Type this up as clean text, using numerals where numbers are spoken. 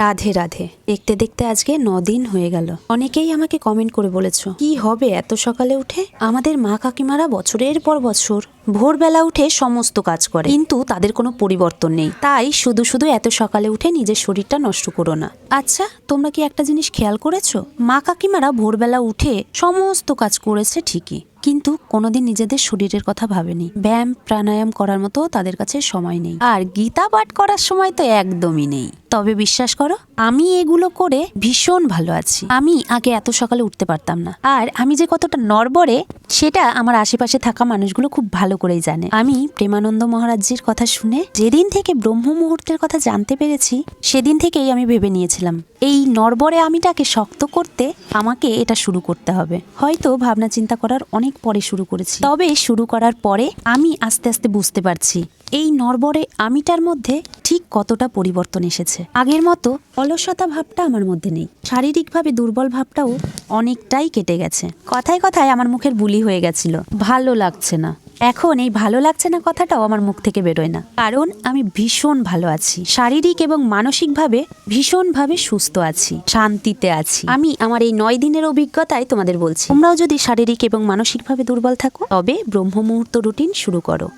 রাধে রাধে। দেখতে দেখতে আজকে 9 দিন হয়ে গেল। অনেকেই আমাকে কমেন্ট করে বলেছো কি হবে এত সকালে উঠে। আমাদের মা কাকিমারা বছরের পর বছর ভোরবেলা উঠে সমস্ত কাজ করে, কিন্তু তাদের কোনো পরিবর্তন নেই। তাই শুধু শুধু এত সকালে উঠে নিজের শরীরটা নষ্ট করো না। আচ্ছা, তোমরা কি একটা জিনিস খেয়াল করেছো? মা কাকিমারা ভোরবেলা উঠে সমস্ত কাজ করেছে ঠিকই, কিন্তু কোনোদিন নিজেদের শরীরের কথা ভাবেনি। ব্যায়াম প্রাণায়াম করার মতো তাদের কাছে সময় নেই, আর গীতা পাঠ করার সময় তো একদমই নেই। তবে বিশ্বাস করো, আমি এগুলো করে ভীষণ ভালো আছি। আমি আগে এত সকালে উঠতে পারতাম না, আর আমি যে কতটা নড়বড়ে সেটা আমার আশেপাশে থাকা মানুষগুলো খুব ভালো করেই জানে। আমি প্রেমানন্দ মহারাজজির কথা শুনে যেদিন থেকে ব্রহ্ম মুহূর্তের কথা জানতে পেরেছি, সেদিন থেকেই আমি ভেবে নিয়েছিলাম এই নড়বড়ে আমিটাকে শক্ত করতে আমাকে এটা শুরু করতে হবে। হয়তো ভাবনা চিন্তা করার অনেক পরে শুরু করেছি, তবে শুরু করার পরে আমি আস্তে আস্তে বুঝতে পারছি এই নড়বড়ে আমিটার মধ্যে ঠিক কতটা পরিবর্তন এসেছে। আগের মতো অলসতা ভাবটা আমার মধ্যে নেই, শারীরিকভাবে দুর্বল ভাবটাও অনেকটাই কেটে গেছে। কথায় কথায় আমার মুখের বুলি হয়ে গেছিল ভালো লাগছে না। এখন এই ভালো লাগছে না কথাটাও আমার মুখ থেকে বেরোয় না, কারণ আমি ভীষণ ভালো আছি। শারীরিক এবং মানসিকভাবে ভীষণভাবে সুস্থ আছি, শান্তিতে আছি। আমি আমার এই 9 দিনের অভিজ্ঞতায় তোমাদের বলছি, তোমরাও যদি শারীরিক এবং মানসিকভাবে দুর্বল থাকো তবে ব্রহ্ম মুহূর্ত রুটিন শুরু করো।